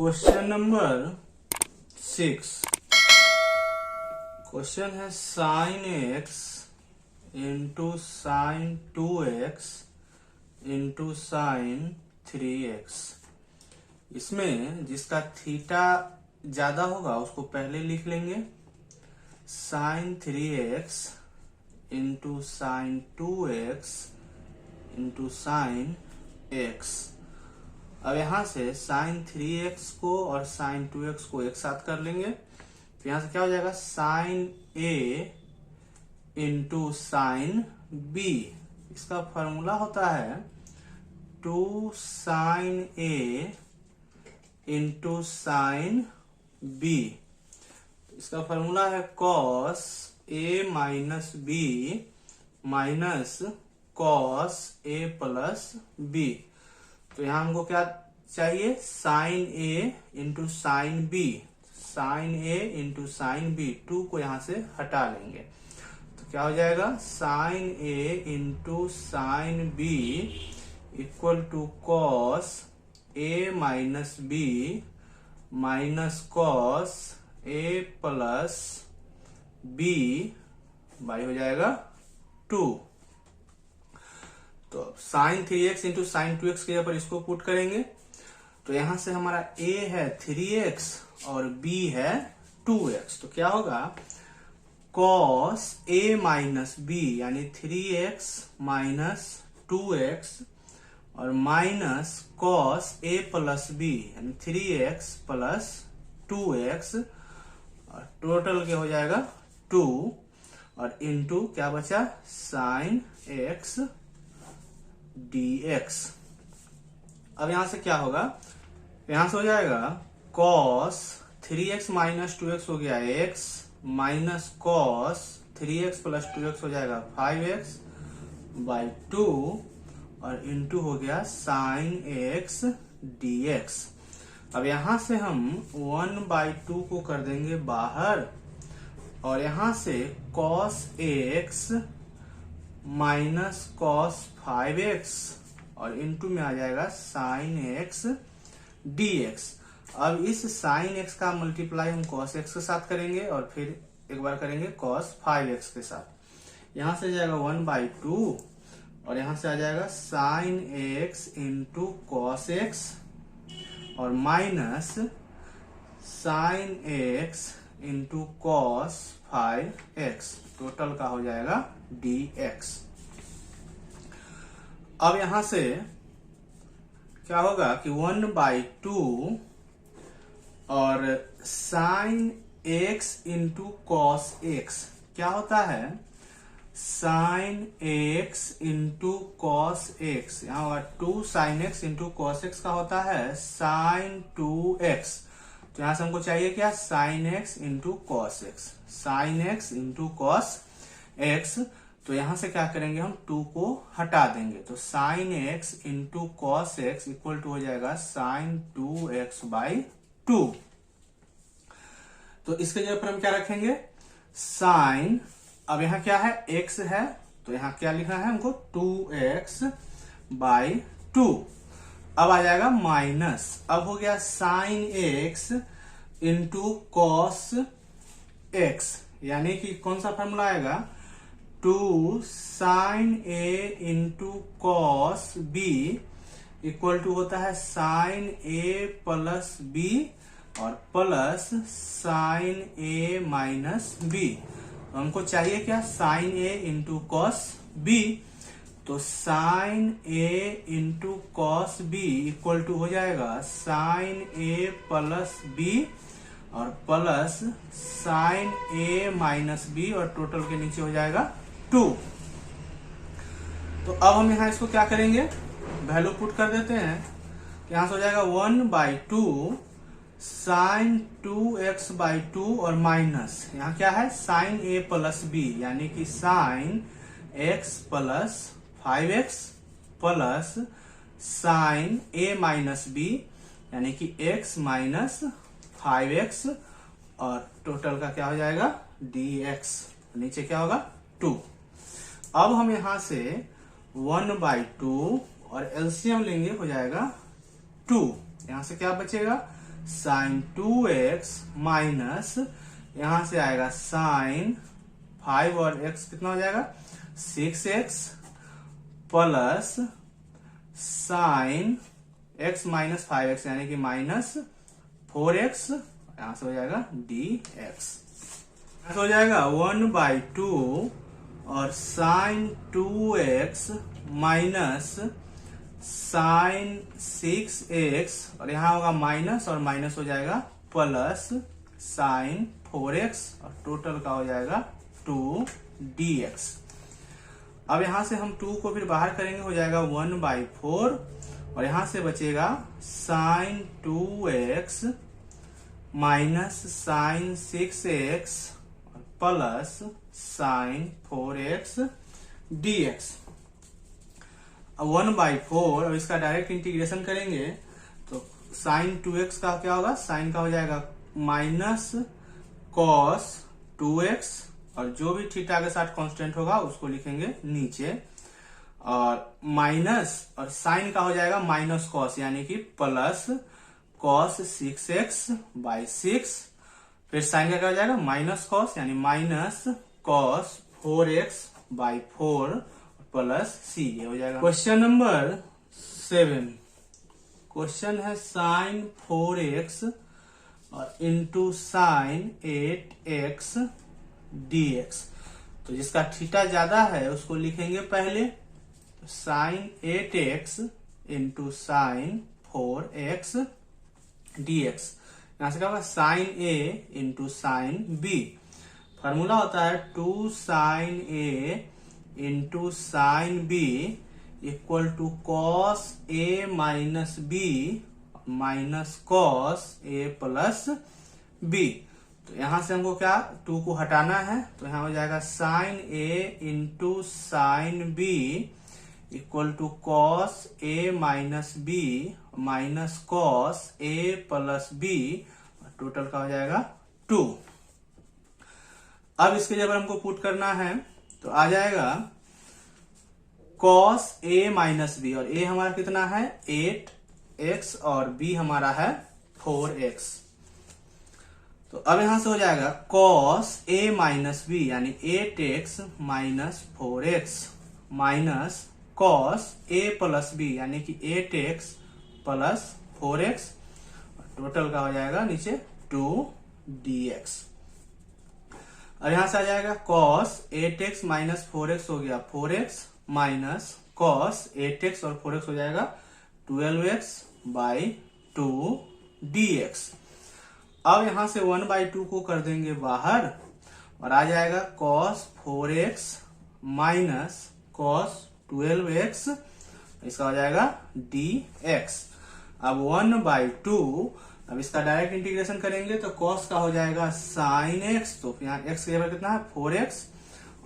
Question number 6। Question है sine x into sine 2x into sign 3x। इसमें जिसका theta ज्यादा होगा उसको पहले लिख लेंगे। Sine 3x into sine 2x into sine x। अब यहां से साइन 3x को और साइन 2x को एक साथ कर लेंगे। तो यहां से क्या हो जाएगा, sine a into sine b। इसका फॉर्मूला होता है 2 sine a into sine b। इसका फॉर्मूला है cos a minus b minus cos a plus b। तो यहां हमको क्या चाहिए, sine a into sine b। Sine a into sine b, 2 को यहां से हटा लेंगे तो क्या हो जाएगा, sine a into sine b equal to cos a minus b minus cos a plus b by हो जाएगा 2। तो sign 3x into sine 2x के ऊपर इसको पुट करेंगे। तो यहां से हमारा a है 3x और b है 2x। तो क्या होगा, cos a माइनस b यानी 3x माइनस 2x और minus cos a plus b यानी 3x प्लस 2x और टोटल क्या हो जाएगा 2 और इनटू क्या बचा, साइन x dx। अब यहां से क्या होगा, यहां से हो जाएगा cos 3x माइनस 2x हो गया x minus cos 3x plus 2x हो जाएगा 5x बाई 2 और इनटू हो गया साइन x dx। अब यहां से हम 1/2 को कर देंगे बाहर और यहां से cos x minus cos 5x और इनटू में आ जाएगा साइन x dx। अब इस साइन x का मल्टीप्लाई हम cos x के साथ करेंगे और फिर एक बार करेंगे cos 5x के साथ। यहां से जाएगा 1/2 और यहां से आ जाएगा sine x into cos x और minus sine x into cos 5x। Total का हो जाएगा dx। अब यहां से क्या होगा कि 1/2 और sine x into cos x क्या होता है, sine x into cos x। यहां होगा 2 sine x into cos x का होता है साइन 2x। तो यहां से हमको चाहिए क्या, sine x into cos x। Sine x into cos x। तो यहां से क्या करेंगे, हम 2 को हटा देंगे तो sine x into cos x equal to हो जाएगा साइन 2x बाई 2। तो इसके जगह पर हम क्या रखेंगे, साइन, अब यहां क्या है x है तो यहां क्या लिखना है हमको 2x बाई 2। अब आ जाएगा माइनस, अब हो गया sine x into cos x यानी कि कौन सा फॉर्मूला आएगा, 2 sine a into cos b equal to होता है साइन a प्लस b और plus sine a minus b। तो हमको चाहिए क्या, sine a into cos b। तो sine a into cos b equal to हो जाएगा साइन a प्लस b और plus sine a minus b और टोटल के नीचे हो जाएगा 2। तो अब हम यहां इसको क्या करेंगे, वैल्यू पुट कर देते हैं। यहां से हो जाएगा 1/2 साइन 2x बाई 2 और माइनस यहां क्या है साइन a प्लस b यानी कि sine x plus 5x plus sine a minus b यानी कि x माइनस 5x और टोटल का क्या हो जाएगा dx। नीचे क्या होगा 2। अब हम यहां से 1/2 और एलसीएम लेंगे हो जाएगा 2। यहां से क्या बचेगा साइन 2x माइनस यहां से आएगा साइन 5 और x कितना हो जाएगा 6x plus sign x minus 5x यानी कि माइनस 4x, यहां से हो जाएगा dx। हो जाएगा 1/2 और sign 2x minus sine 6x और यहाँ होगा माइनस और माइनस हो जाएगा प्लस साइन 4x और टोटल का हो जाएगा 2dx। अब यहां से हम 2 को फिर बाहर करेंगे, हो जाएगा 1/4 और यहां से बचेगा sine 2x minus sine 6x plus sine 4x dx। 1/4 और इसका डायरेक्ट इंटीग्रेशन करेंगे तो साइन 2x का क्या होगा, साइन का हो जाएगा माइनस कॉस 2x और जो भी थीटा के साथ कांस्टेंट होगा उसको लिखेंगे नीचे, और माइनस और साइन का हो जाएगा माइनस कॉस यानी कि प्लस कॉस 6x/6, फिर साइन का क्या हो जाएगा माइनस कॉस यानी माइनस कॉस 4x/4 प्लस सी, ये हो जाएगा। क्वेश्चन नंबर 7, क्वेश्चन है साइन 4x और इंटू साइन 8x dx। तो जिसका थीटा ज्यादा है उसको लिखेंगे पहले, तो sign 8x into sine 4x dx। यहां से क्या होगा sine a into sine b, formula होता है 2 sine a into sine b equal to cos a minus b minus cos a plus b। तो यहां से हमको क्या 2 को हटाना है, तो यहां हो जाएगा sine a into sine b equal to cos a minus b minus cos a plus b, total का हो जाएगा 2। अब इसके जब हमको पुट करना है तो आ जाएगा cos a माइनस b, और a हमारा कितना है 8x और b हमारा है 4x। तो अब यहां से हो जाएगा cos a माइनस b यानी 8x minus 4x minus cos a plus b यानी कि 8x प्लस 4x, टोटल का हो जाएगा नीचे 2dx। और यहां से आ जाएगा cos 8x माइनस 4x हो गया 4x माइनस cos 8x और 4x हो जाएगा 12x/2 dx। अब यहां से 1/2 को कर देंगे बाहर और आ जाएगा cos 4x minus cos 12x, इसका हो जाएगा dx। अब 1/2, अब इसका डायरेक्ट इंटीग्रेशन करेंगे तो cos का हो जाएगा sin x, तो यहाँ x के जगह कितना है 4x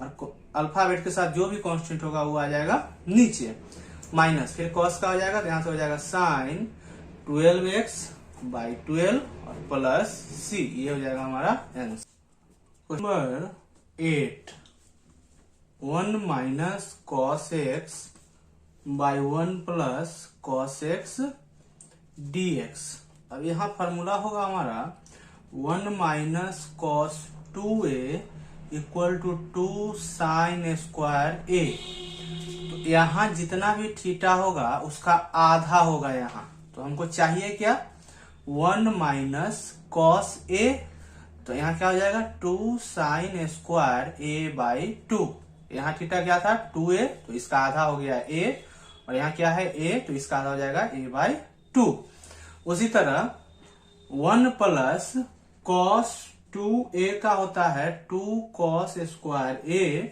और अल्फाबेट के साथ जो भी कांस्टेंट होगा वो आ जाएगा नीचे, माइनस फिर cos का हो जाएगा, तो यहाँ से हो जाएगा sin 12x/12 और प्लस c, ये हो जाएगा हमारा answer. Number 8, 1 minus cos x/1 plus cos x dx। अब यहाँ फॉर्मूला होगा हमारा 1 minus cos 2a equal to 2 sine square a। तो यहाँ जितना भी थीटा होगा उसका आधा होगा यहाँ, तो हमको चाहिए क्या 1 माइनस कॉस a, तो यहाँ क्या हो जाएगा 2 साइन स्क्वायर a/2। यहाँ थीटा क्या था 2a, तो इसका आधा हो गया a, और यहाँ क्या है a, तो इसका आधा हो जाएगा a/2। उसी तरह 1 प्लस कॉस 2a का होता है 2 कॉस स्क्वायर a,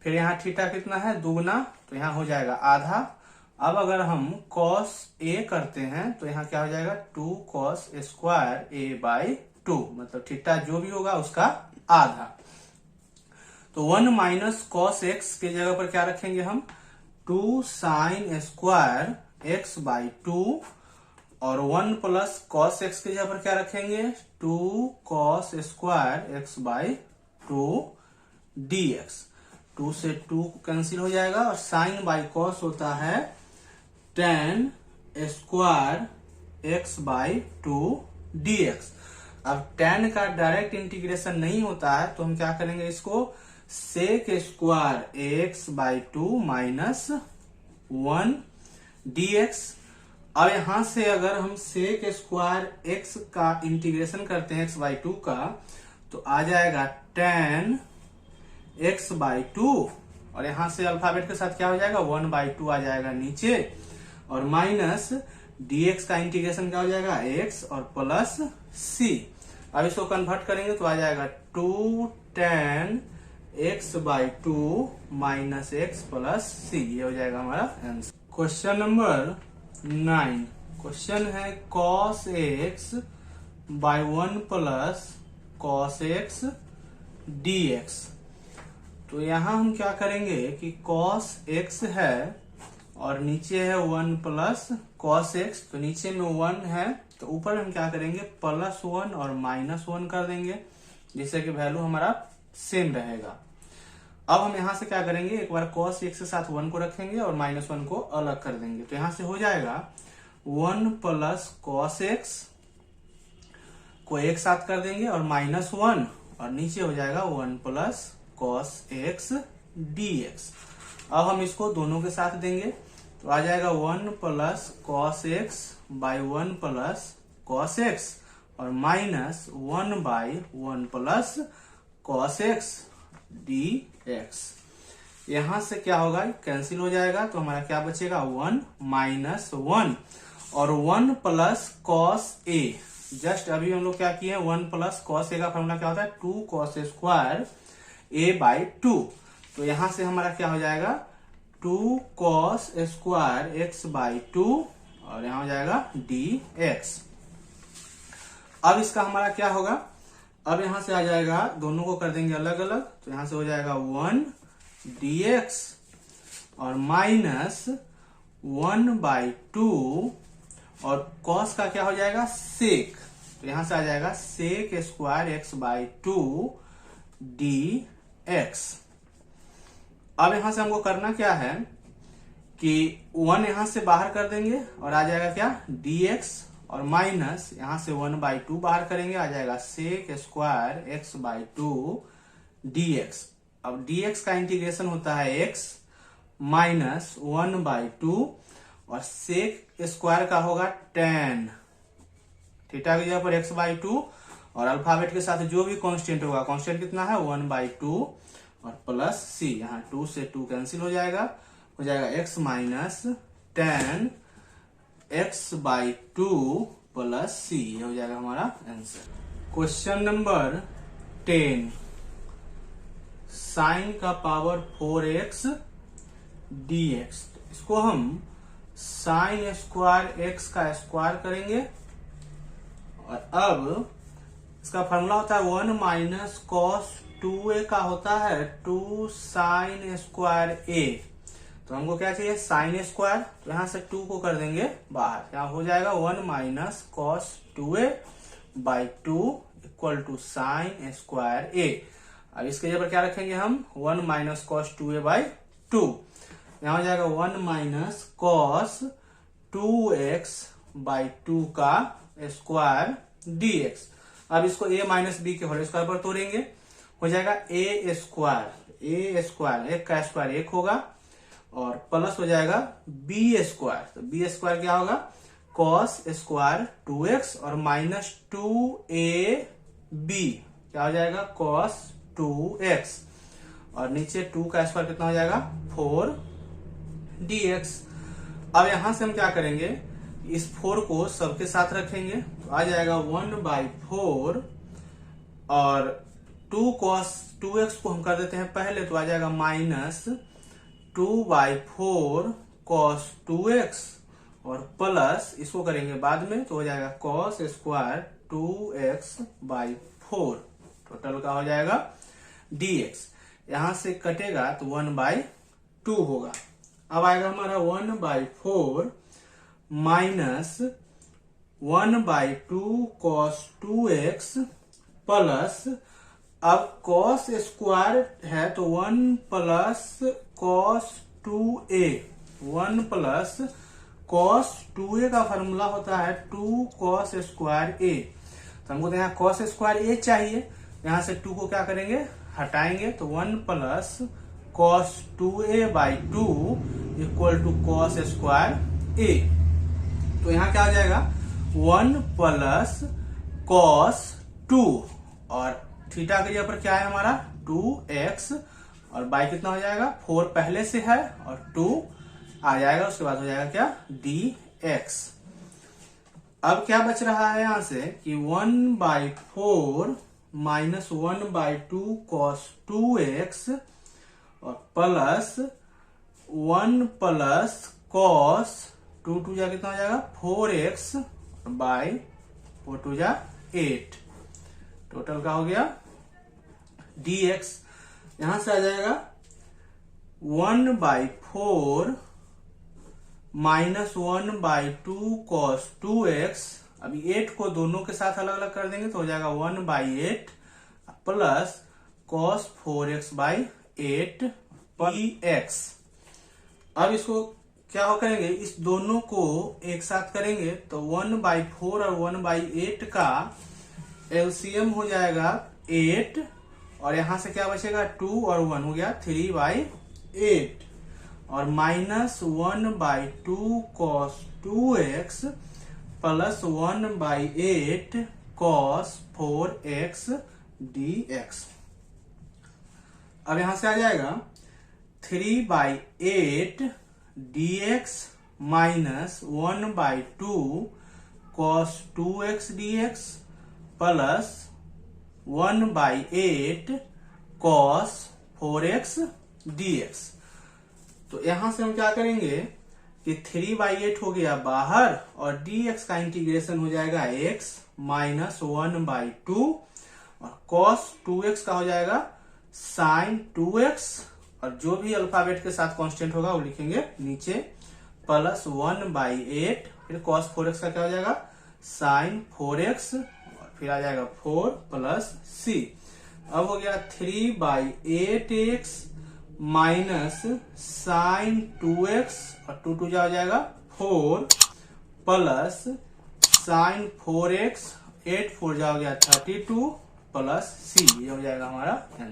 फिर यहाँ थीटा कितना है दुगना, तो यहाँ हो जाएगा आधा। अब अगर हम कॉस a करते हैं तो यहाँ क्या हो जाएगा 2 कॉस स्क्वायर a/2, मतलब थीटा जो भी होगा उसका आधा। तो 1 माइनस कॉस x के जगह पर क्या रखेंगे हम 2 साइन स्क्वायर x/2, और 1 प्लस कॉस x के जगह पर क्या रखेंगे 2 कॉस स्क्वायर x/2 dx। 2 से 2 कैंसिल हो जाएगा और साइन बाई कॉस होता है tan स्क्वायर x/2 dx। अब tan का डायरेक्ट इंटीग्रेशन नहीं होता है तो हम क्या करेंगे, इसको sec square x by 2 minus 1 dx। अब यहां से अगर हम सेक स्क्वायर x का इंटीग्रेशन करते हैं x बाई 2 का, तो आ जाएगा tan x बाई 2, और यहां से अल्फाबेट के साथ क्या हो जाएगा 1 बाई 2 आ जाएगा नीचे, और माइनस dx का इंटीग्रेशन क्या हो जाएगा x और प्लस c। अब इसको कन्वर्ट करेंगे तो आ जाएगा 2 tan x by 2 minus x plus c। ये हो जाएगा हमारा आंसर। क्वेश्चन नंबर 9 क्वेश्चन है cos x by 1 plus cos x dx। तो यहां हम क्या करेंगे कि cos x है और नीचे है 1 प्लस cos x, तो नीचे में 1 है तो ऊपर हम क्या करेंगे प्लस 1 और माइनस 1 कर देंगे, जिससे कि वैल्यू हमारा सेम रहेगा। अब हम यहां से क्या करेंगे, एक बार cos x के साथ 1 को रखेंगे और माइनस 1 को अलग कर देंगे, तो यहां से हो जाएगा 1 प्लस cos x को एक साथ कर देंगे और माइनस 1, और नीचे हो जाएगा 1 प्लस cos x dx। अब हम इसको दोनों के साथ देंगे तो आ जाएगा 1 plus cos x by 1 plus cos x और minus 1 by 1 plus cos x dx। यहां से क्या होगा, कैंसिल हो जाएगा, तो हमारा क्या बचेगा 1 माइनस 1 और 1 प्लस cos a। जस्ट अभी हम लोग क्या किए हैं, 1 प्लस cos a का फॉर्मूला क्या होता है 2 cos स्क्वायर a बाई 2। तो यहां से हमारा क्या हो जाएगा 2 cos स्क्वायर x बाई 2 और यहां हो जाएगा dx। अब इसका हमारा क्या होगा, अब यहां से आ जाएगा, दोनों को कर देंगे अलग अलग, तो यहां से हो जाएगा 1 dx और माइनस 1 बाई 2 और cos का क्या हो जाएगा sec, तो यहां से आ जाएगा sec square x by 2 dx। अब यहां से हमको करना क्या है कि 1 यहां से बाहर कर देंगे और आ जाएगा क्या dx और माइनस यहां से 1 बाई 2 बाहर करेंगे, आ जाएगा sec square x by 2 dx। अब dx का इंटीग्रेशन होता है x माइनस 1 बाई 2 और sec स्क्वायर का होगा tan थीटा की जगह पर x बाई 2 और अल्फाबेट के साथ जो भी कांस्टेंट होगा, कांस्टेंट कितना है 1 बाई 2 और प्लस c। यहाँ 2 से 2 कैंसिल हो जाएगा x minus tan x by 2 plus c। ये हो जाएगा हमारा आंसर। क्वेश्चन नंबर 10 साइन का पावर 4x dx। इसको हम साइन स्क्वायर x का स्क्वायर करेंगे, और अब इसका फॉर्मूला होता है 1 माइनस कॉस 2a का होता है 2 साइन स्क्वायर a। तो हमको क्या चाहिए साइन स्क्वायर, तो यहां से 2 को कर देंगे बाहर, यहाँ हो जाएगा 1 minus cos 2a by 2 equal to sine square a। अब इसके जगह पर क्या रखेंगे हम 1 माइनस कॉस 2a बाई 2, यहाँ हो जाएगा 1 माइनस कॉस 2x बाई 2 का स्क्वायर dx। अब इसको a माइनस बी के होल स्क्वायर पर तोड़ेंगे, हो जाएगा a स्क्वायर, एक का स्क्वायर 1 होगा और प्लस हो जाएगा b स्क्वायर, तो b स्क्वायर क्या होगा cos स्क्वायर 2x और माइनस 2ab क्या हो जाएगा cos 2x और नीचे 2 का स्क्वायर कितना हो जाएगा 4 dx। अब यहां से हम क्या करेंगे, इस 4 को सबके साथ रखेंगे, तो आ जाएगा 1 बाई 4 और 2 cos 2x को हम कर देते हैं पहले, तो आ जाएगा माइनस 2 बाई 4 cos 2x और प्लस इसको करेंगे बाद में, तो हो जाएगा cos square 2x by 4, total का हो जाएगा dx। यहां से कटेगा तो 1 बाई 2 होगा। अब आएगा हमारा 1 by 4 minus 1 by 2 cos 2x plus, अब cos स्क्वायर है तो 1 plus cos 2a, 1 plus cos 2a का फॉर्मूला होता है 2 cos स्क्वायर a। तो हमको तो यहाँ कॉस स्क्वायर ए चाहिए, यहाँ से 2 को क्या करेंगे, हटाएंगे, तो 1 plus cos 2a/2 equal to cos square A. तो यहाँ क्या हो जाएगा, 1 प्लस कॉस 2 और थीटा के जगह पर क्या है हमारा 2x और बाई कितना हो जाएगा 4 पहले से है और 2 आ जाएगा, उसके बाद हो जाएगा क्या dx। अब क्या बच रहा है यहां से कि 1/4 माइनस 1/2 कॉस 2x और प्लस 1 प्लस कॉस 2 जा कितना हो जाएगा 4x बाई 4 जा 8, टोटल का हो गया dx। यहां से आ जाएगा 1/4 माइनस 1/2 कॉस 2x, अभी 8 को दोनों के साथ अलग अलग कर देंगे तो हो जाएगा 1/8 प्लस कॉस 4x/8 dx। अब इसको क्या हो करेंगे, इस दोनों को एक साथ करेंगे तो 1/4 और 1/8 का एलसीएम हो जाएगा 8 और यहां से क्या बचेगा 2 और 1 हो गया 3/8 और minus 1/2 cos 2x plus 1/8 cos 4x dx। अब यहां से आ जाएगा 3/8 dx minus 1/2 cos 2x dx plus 1/8 cos 4x dx। तो यहां से हम क्या करेंगे कि 3/8 हो गया बाहर और dx का इंटीग्रेशन हो जाएगा x माइनस 1/2 और cos 2x का हो जाएगा sin 2x और जो भी अल्फाबेट के साथ कांस्टेंट होगा वो लिखेंगे नीचे प्लस 1/8 फिर cos 4x का क्या हो जाएगा sin 4x और फिर आ जाएगा 4 प्लस c। अब हो गया 3/8x माइनस साइन 2x और 2 जा हो जाएगा 4 प्लस साइन 4x 8 4 जा हो गया 32 प्लस c, ये हो जाएगा हमारा आंसर।